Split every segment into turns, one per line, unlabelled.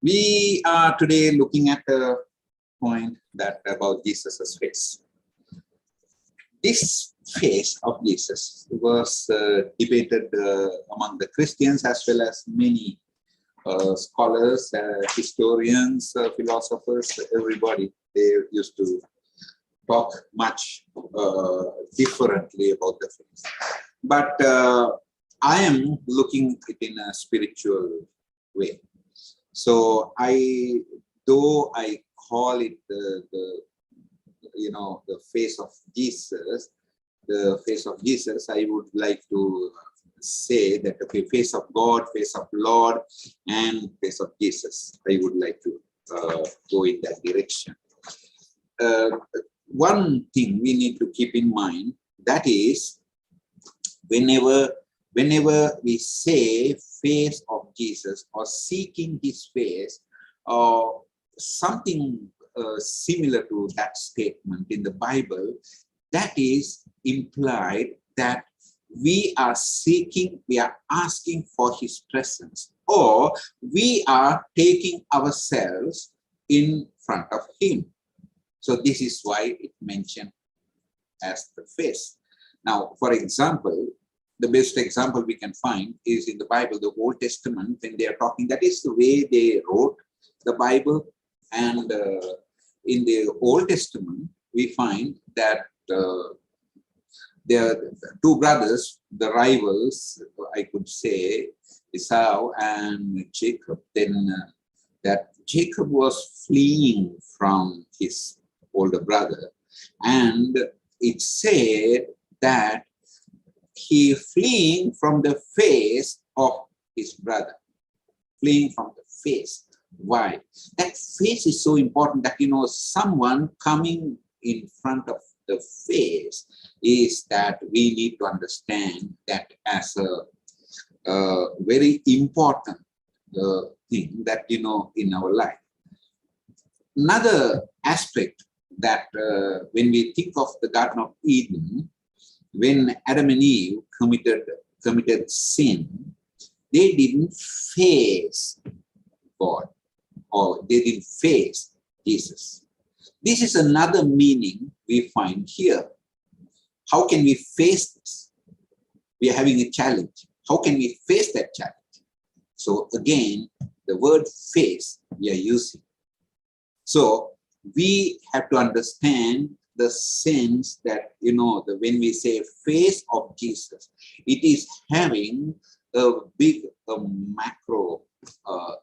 We are today looking at a point that about Jesus' face. This face of Jesus was debated among the Christians as well as many scholars, historians, philosophers, everybody. They used to talk much differently about the face. But I am looking at it in a spiritual way. So though I call it the face of Jesus, I would like to say that okay, face of God, face of Lord, and face of Jesus. I would like to go in that direction. One thing we need to keep in mind, that is, whenever we say face of Jesus or seeking his face or something similar to that statement in the Bible, that is implied that we are seeking, we are asking for his presence, or we are taking ourselves in front of him. So this is why it mentioned as the face. Now, for example, the best example we can find is in the Bible, the Old Testament, when they are talking, that is the way they wrote the Bible. And in the Old Testament, we find that there are two brothers, the rivals, I could say, Esau and Jacob. Then that Jacob was fleeing from his older brother. And it said that he fleeing from the face of his brother, fleeing from the face. Why? That face is so important that, someone coming in front of the face is that we need to understand that as a very important thing that, in our life. Another aspect that when we think of the Garden of Eden, when Adam and Eve committed sin, they didn't face God, or they didn't face Jesus. This is another meaning we find here. How can we face this? We are having a challenge. How can we face that challenge? So again, the word face we are using. So we have to understand the sense that, when we say face of Jesus, it is having a big macro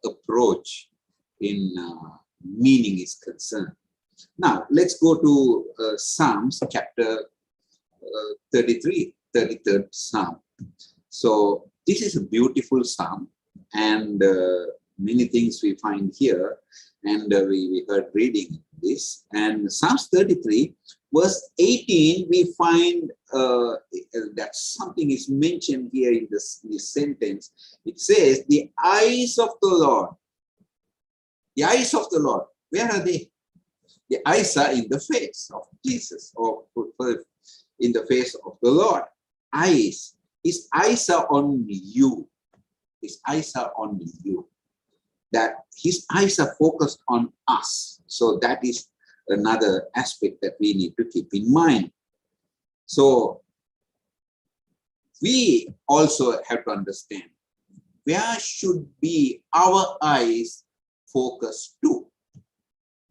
approach in meaning is concerned. Now, let's go to Psalms chapter 33rd Psalm. So this is a beautiful Psalm, and many things we find here, and we heard reading this. And Psalms 33 verse 18, we find that something is mentioned here in this sentence. It says, the eyes of the Lord. The eyes of the Lord, where are they? The eyes are in the face of Jesus, or in the face of the Lord. Eyes. His eyes are on you. His eyes are on you. That his eyes are focused on us. So that is another aspect that we need to keep in mind. So we also have to understand, where should be our eyes focused to?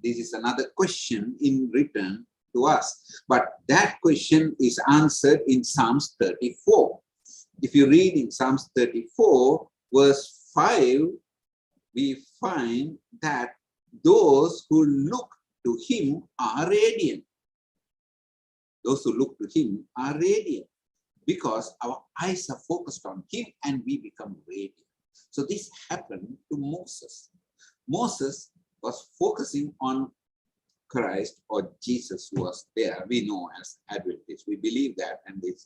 This is another question in return to us. But that question is answered in Psalms 34. If you read in Psalms 34, verse 5, we find that those who look to him are radiant. Those who look to him are radiant because our eyes are focused on him and we become radiant. So this happened to Moses. Moses was focusing on Christ, or Jesus was there. We know as Adventists, we believe that, and it's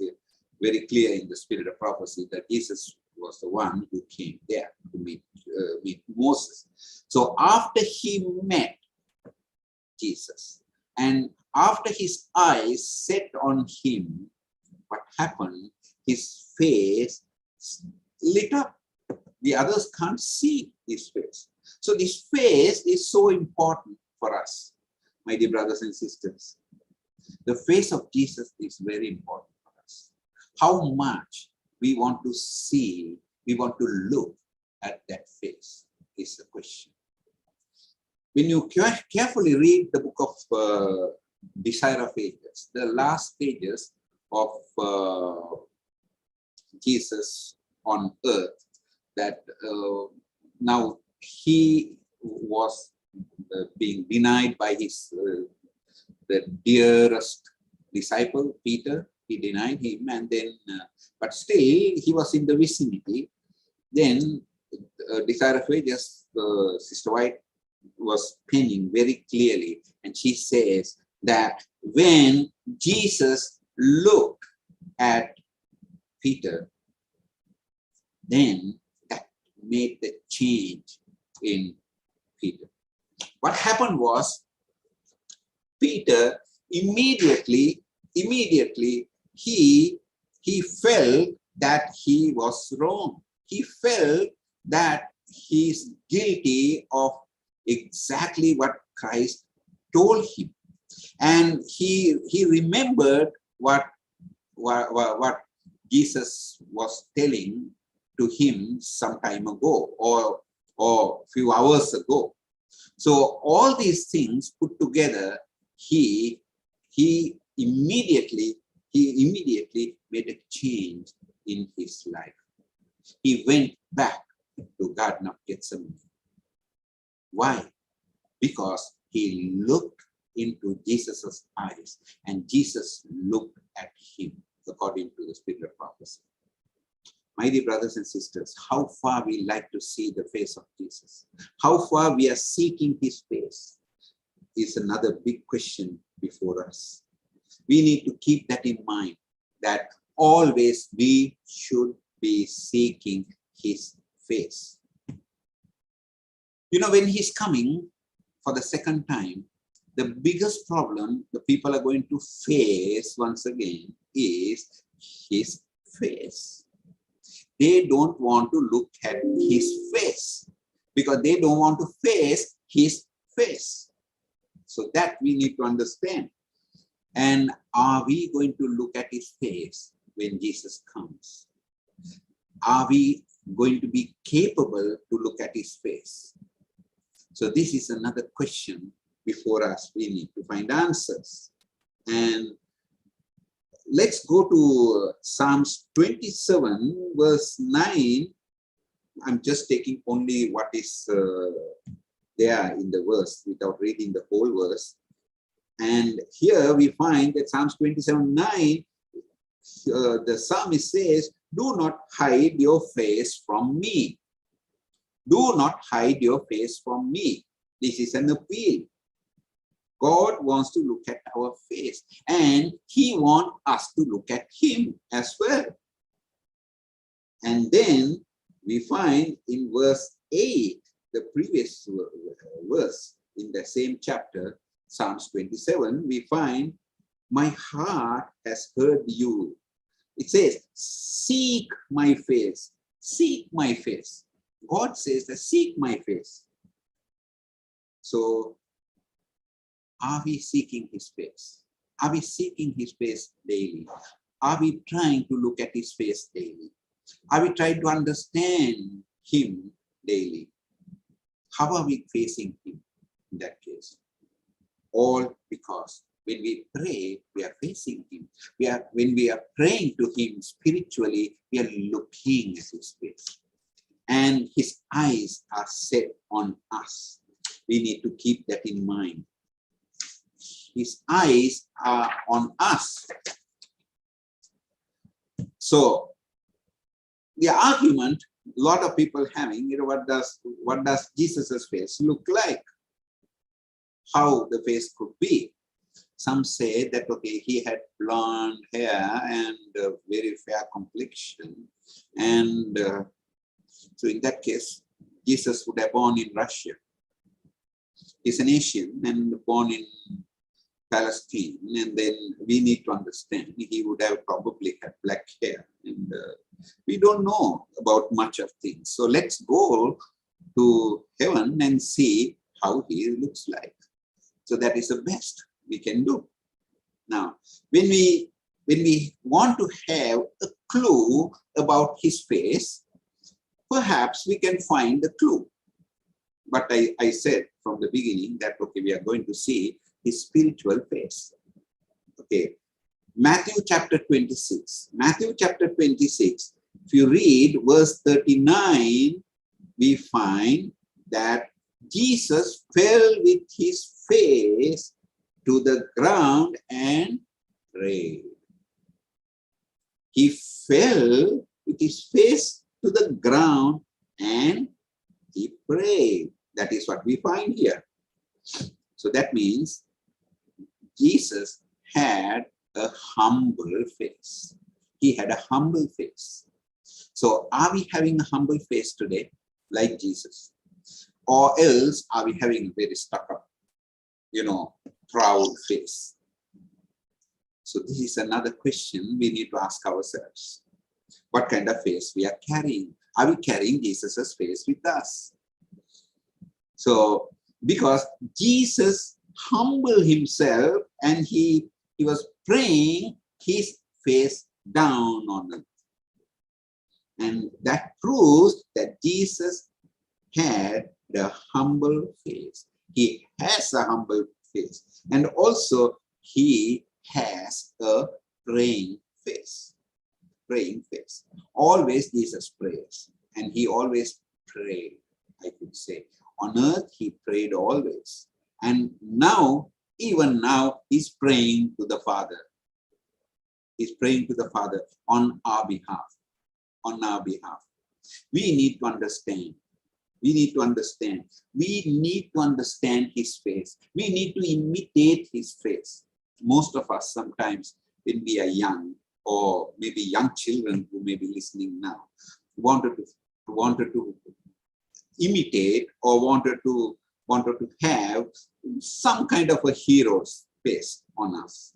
very clear in the spirit of prophecy that Jesus was the one who came there to meet Moses. So after he met Jesus, and after his eyes set on him, what happened? His face lit up. The others can't see his face. So this face is so important for us, my dear brothers and sisters. The face of Jesus is very important for us. How much we want to see, we want to look at that face is the question. When you carefully read the book of Desire of Ages, the last pages of Jesus on earth, that now he was being denied by his the dearest disciple Peter. He denied him, and then but still he was in the vicinity. Then Desire of Ages, Sister White was penning very clearly, and she says that when Jesus looked at Peter, then that made the change in Peter. What happened was, Peter immediately he felt that he was wrong. He felt that he's guilty of exactly what Christ told him, and he remembered what Jesus was telling to him some time ago, or few hours ago. So all these things put together, he immediately made a change in his life. He went back to Garden of Gethsemane. Why? Because he looked into Jesus' eyes, and Jesus looked at him, according to the spirit of prophecy. My dear brothers and sisters, how far we like to see the face of Jesus, how far we are seeking his face, is another big question before us. We need to keep that in mind, that always we should be seeking his face. You know, when he's coming for the second time, the biggest problem the people are going to face once again is his face. They don't want to look at his face because they don't want to face his face. So that we need to understand. And are we going to look at his face when Jesus comes? Are we going to be capable to look at his face? So this is another question before us. We need to find answers. And let's go to Psalms 27, verse 9. I'm just taking only what is there in the verse without reading the whole verse. And here we find that Psalms 27, 9, the psalmist says, "Do not hide your face from me. Do not hide your face from me." This is an appeal. God wants to look at our face, and he wants us to look at him as well. And then we find in verse 8, the previous verse in the same chapter, Psalms 27, we find, "My heart has heard you." It says, "Seek my face, seek my face." God says that seek my face. So are we seeking his face? Are we seeking his face daily? Are we trying to look at his face daily? Are we trying to understand him daily? How are we facing him in that case? All because when we pray, we are facing him. When we are praying to him spiritually, we are looking at his face. And his eyes are set on us. We need to keep that in mind. His eyes are on us. So the argument a lot of people having, what does Jesus' face look like? How the face could be? Some say that, okay, he had blonde hair and a very fair complexion, and so in that case, Jesus would have born in Russia. He's an Asian and born in Palestine, and then we need to understand he would have probably had black hair, and we don't know about much of things. So let's go to heaven and see how he looks like. So that is the best we can do. Now, when we want to have a clue about his face, perhaps we can find a clue. But I said from the beginning that, okay, we are going to see his spiritual face. Okay, Matthew chapter 26. Matthew chapter 26, if you read verse 39, we find that Jesus fell with his face to the ground and prayed. He fell with his face to the ground and he prayed. That is what we find here. So that means Jesus had a humble face. He had a humble face. So are we having a humble face today, like Jesus? Or else are we having a very stuck up, proud face? So this is another question we need to ask ourselves. What kind of face we are carrying? Are we carrying Jesus's face with us? So, because Jesus humbled himself and he was praying his face down on earth. And that proves that Jesus had the humble face. He has a humble face. And also he has a praying face. Praying face. Always Jesus prays. And he always prayed, I could say. On earth, he prayed always. And now, even now, he's praying to the Father. He's praying to the Father on our behalf. On our behalf. We need to understand. We need to understand. We need to understand his face. We need to imitate his face. Most of us sometimes, when we are young, or maybe young children who may be listening now, wanted to imitate or wanted to have some kind of a hero's face on us.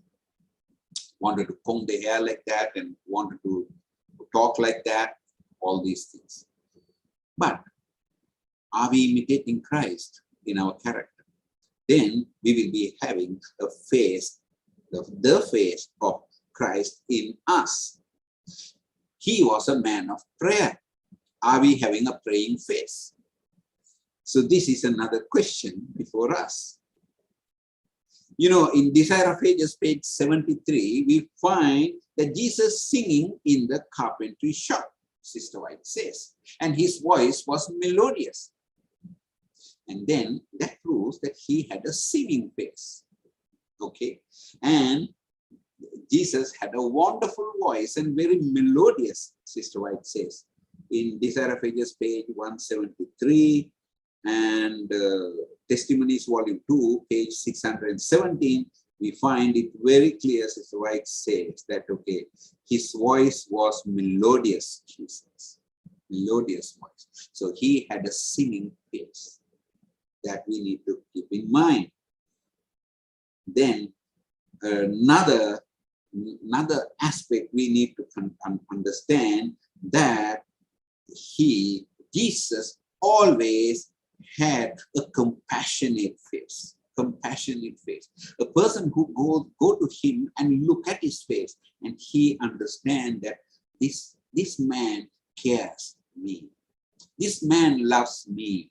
Wanted to comb the hair like that and wanted to talk like that, all these things. But are we imitating Christ in our character? Then we will be having a face, the face of Christ in us. He was a man of prayer. Are we having a praying face? So this is another question before us. In Desire of Ages, page 73, we find that Jesus singing in the carpentry shop, Sister White says, and his voice was melodious. And then that proves that he had a singing face. Okay. And Jesus had a wonderful voice and very melodious, Sister White says, in Desire of Ages, page 173, and Testimonies, volume 2, page 617, we find it very clear, Sister White says that, okay, his voice was melodious, Jesus. Melodious voice. So he had a singing face that we need to keep in mind. Then another aspect we need to understand that Jesus always had a compassionate face. Compassionate face. A person who go to him and look at his face and he understand that this man cares me. This man loves me.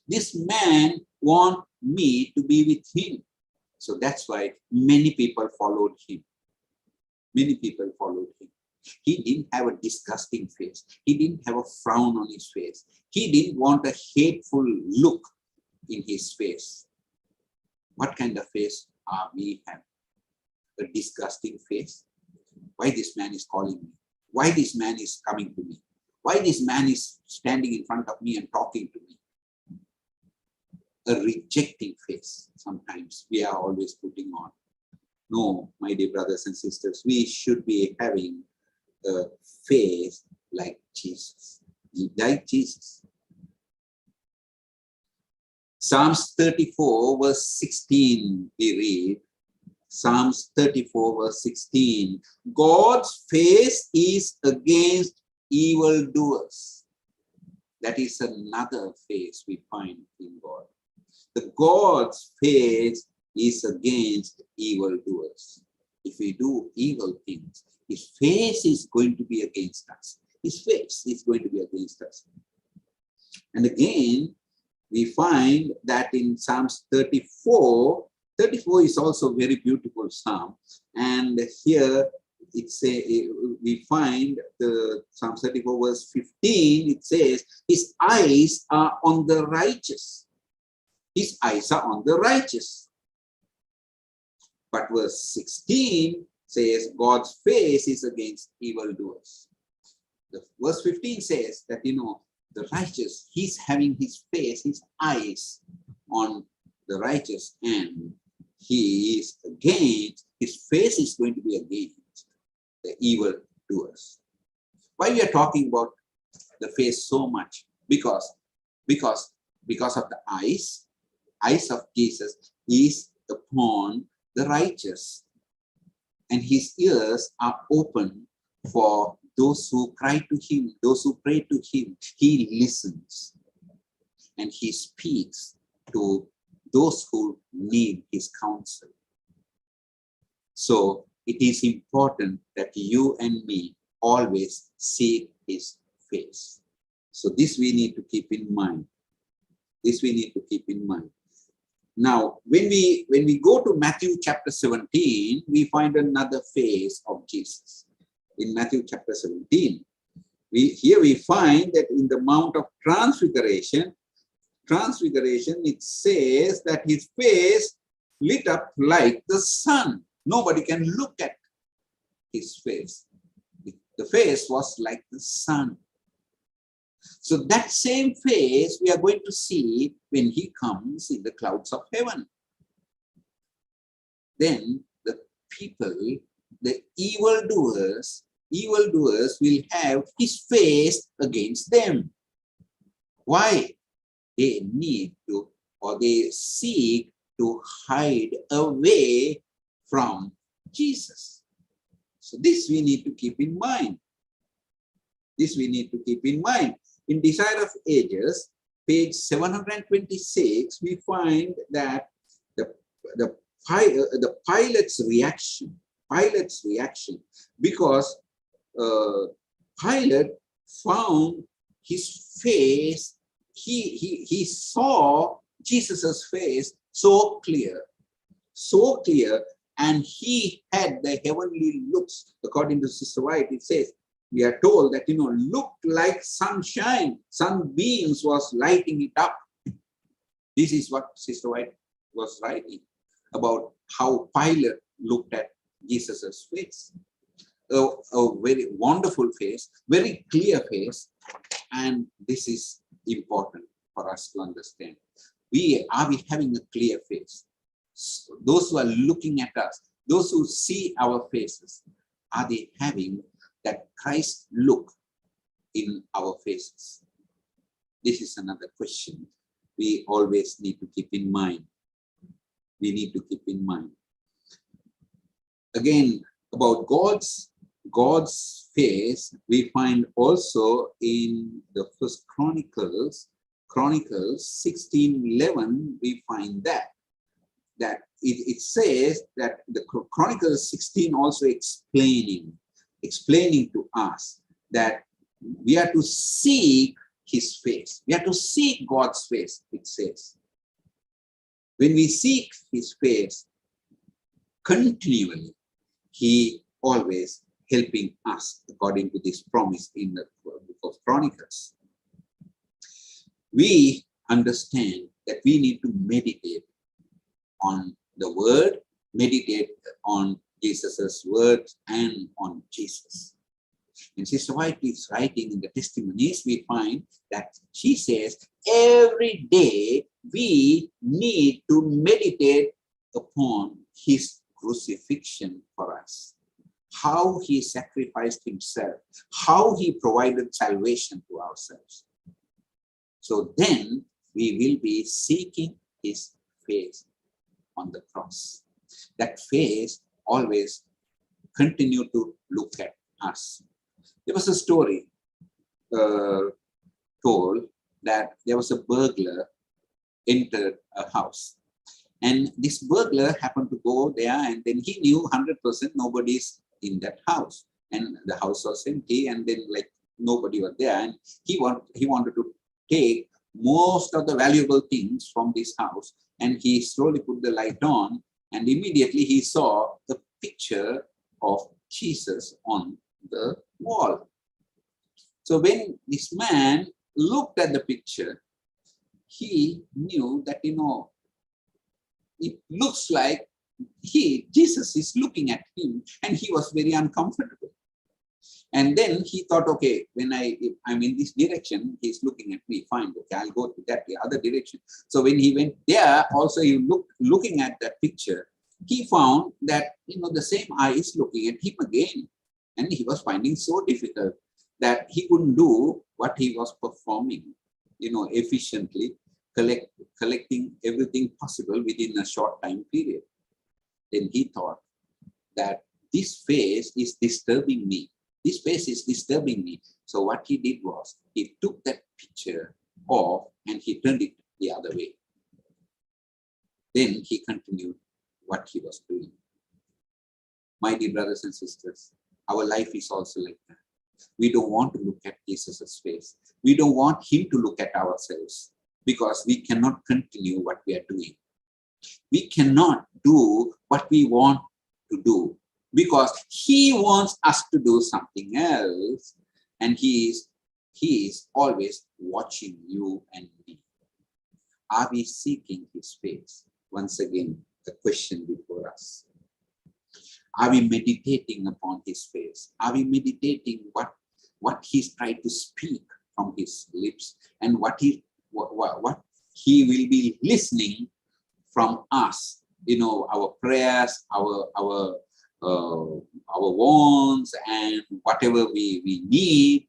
This man wants me to be with him. So that's why many people followed him. Many people followed him. He didn't have a disgusting face. He didn't have a frown on his face. He didn't want a hateful look in his face. What kind of face are we having? A disgusting face? Why this man is calling me? Why this man is coming to me? Why this man is standing in front of me and talking to me? A rejecting face sometimes we are always putting on. No, my dear brothers and sisters, we should be having a face like Jesus. Like Jesus. Psalms 34 verse 16 we read. Psalms 34 verse 16. God's face is against evildoers. That is another face we find in God. The God's face is against evildoers. If we do evil things, his face is going to be against us. His face is going to be against us. And again, we find that in Psalms 34, 34 is also a very beautiful psalm. And here we find the Psalm 34 verse 15, it says, his eyes are on the righteous. His eyes are on the righteous. But verse 16 says God's face is against evildoers. The verse 15 says that, the righteous, he's having his face, his eyes on the righteous, and he is against, his face is going to be against the evildoers. Why we are talking about the face so much? Because of the eyes of Jesus is upon the righteous, and his ears are open for those who cry to him, those who pray to him. He listens and he speaks to those who need his counsel. So it is important that you and me always seek his face. So this we need to keep in mind. This we need to keep in mind. Now, when we go to Matthew chapter 17, we find another face of Jesus. In Matthew chapter 17, we find that in the Mount of Transfiguration, it says that his face lit up like the sun. Nobody can look at his face. The face was like the sun. So that same face we are going to see when he comes in the clouds of heaven. Then the people, the evildoers will have his face against them. Why? They need to, or they seek to hide away from Jesus. So this we need to keep in mind. This we need to keep in mind. In Desire of Ages, page 726, we find that the Pilate's reaction, because Pilate found his face, he saw Jesus's face so clear, and he had the heavenly looks. According to Sister White, it says, we are told that, looked like sunshine, sunbeams was lighting it up. This is what Sister White was writing about how Pilate looked at Jesus's face. A very wonderful face, very clear face, and this is important for us to understand. Are we having a clear face? Those who are looking at us, those who see our faces, are they having that Christ look in our faces? This is another question we always need to keep in mind. We need to keep in mind. Again, about God's face, we find also in the First Chronicles 16:11, we find that it says that the Chronicles 16 also explaining to us that we are to seek his face. We are to seek God's face, it says. When we seek his face continually, he always helping us according to this promise in the book of Chronicles. We understand that we need to meditate on the word, meditate on Jesus's words and on Jesus. And Sister White is writing in the testimonies, we find that she says every day we need to meditate upon his crucifixion for us. How he sacrificed himself, how he provided salvation to ourselves. So then we will be seeking his face on the cross. That face always continue to look at us. There was a story told that there was a burglar entered a house. And this burglar happened to go there, and then he knew 100% nobody's in that house. And the house was empty, and then like nobody was there. And he wanted to take most of the valuable things from this house. And he slowly put the light on, and immediately he saw the picture of Jesus on the wall. So when this man looked at the picture, he knew that, it looks like Jesus is looking at him, and he was very uncomfortable. And then he thought, okay, when I'm in this direction, he's looking at me, fine, okay, I'll go to the other direction. So when he went there, also he looking at that picture, he found that, the same eye is looking at him again. And he was finding so difficult that he couldn't do what he was performing, efficiently, collecting everything possible within a short time period. Then he thought that this face is disturbing me. This face is disturbing me. So what he did was, he took that picture off and he turned it the other way. Then he continued what he was doing. My dear brothers and sisters, our life is also like that. We don't want to look at Jesus' face. We don't want him to look at ourselves, because we cannot continue what we are doing. We cannot do what we want to do, because he wants us to do something else, and he is always watching you and me. Are we seeking his face? Once again, the question before us. Are we meditating upon his face? Are we meditating what he's trying to speak from his lips, and what he will be listening from us? Our prayers, our wants, and whatever we need,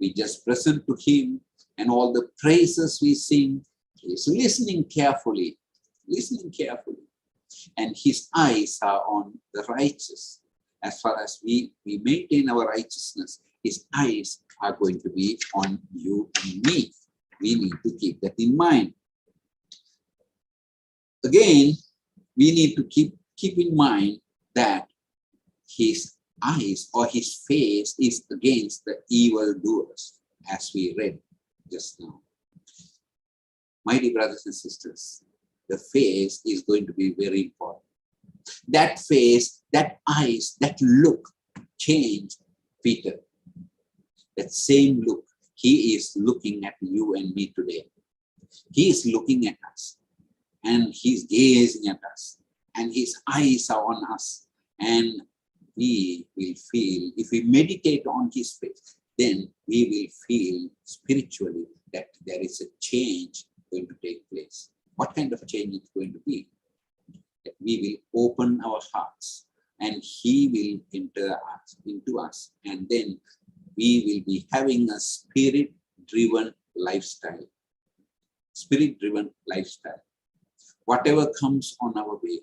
we just present to him, and all the praises we sing. He's listening carefully, and his eyes are on the righteous. As far as we maintain our righteousness, his eyes are going to be on you and me. We need to keep that in mind. Again, we need to keep in mind that his eyes or his face is against the evildoers, as we read just now. My dear brothers and sisters, the face is going to be very important. That face, that eyes, that look changed Peter. That same look, he is looking at you and me today. He is looking at us, and he's gazing at us, and his eyes are on us. And we will feel, if we meditate on his face, then we will feel spiritually that there is a change going to take place. What kind of change is going to be? That we will open our hearts, and he will enter into us, and then we will be having a spirit-driven lifestyle. Spirit-driven lifestyle. Whatever comes on our way,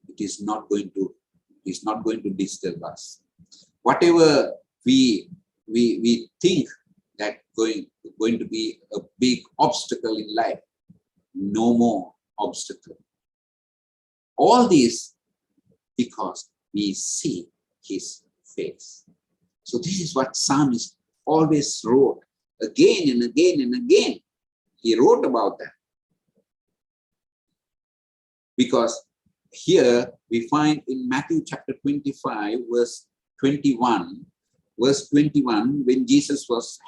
it is not going to disturb us. Whatever we think that going to be a big obstacle in life, no more obstacle. All this because we see his face. So this is what Psalmist always wrote again and again and again. He wrote about that. Because here we find in Matthew chapter 25, verse 21, when Jesus was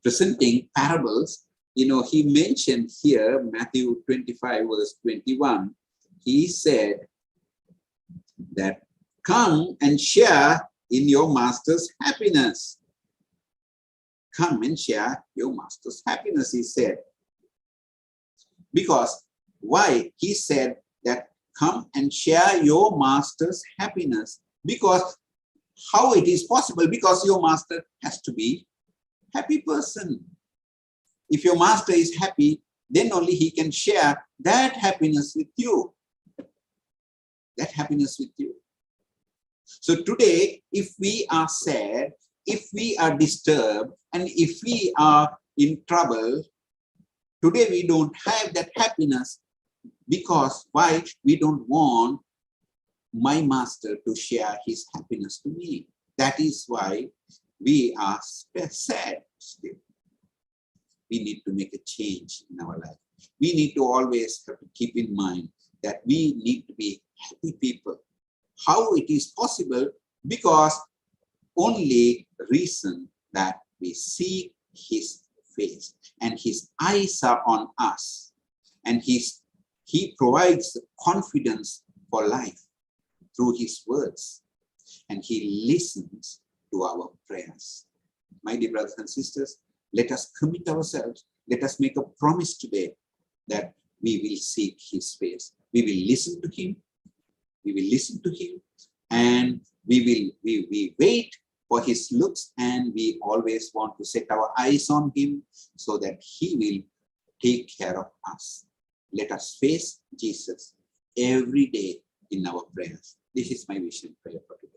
presenting parables, he mentioned here, Matthew 25, verse 21, he said that, come and share in your master's happiness. Come and share your master's happiness, he said. Because why? He said that come and share your master's happiness. Because how it is possible? Because your master has to be a happy person. If your master is happy, then only he can share that happiness with you. That happiness with you. So today, if we are sad, if we are disturbed, and if we are in trouble, today we don't have that happiness because why? We don't want my master to share his happiness to me. That is why we are sad still. We need to make a change in our life. We need to always have to keep in mind that we need to be happy people. How it is possible? Because only reason that we see his face and his eyes are on us, and he provides the confidence for life through his words, and he listens to our prayers. My dear brothers and sisters, let us commit ourselves. Let us make a promise today that we will seek his face. We will listen to him. We will listen to him, and we wait for his looks, and we always want to set our eyes on him so that he will take care of us. Let us face Jesus every day in our prayers. This is my vision prayer for today.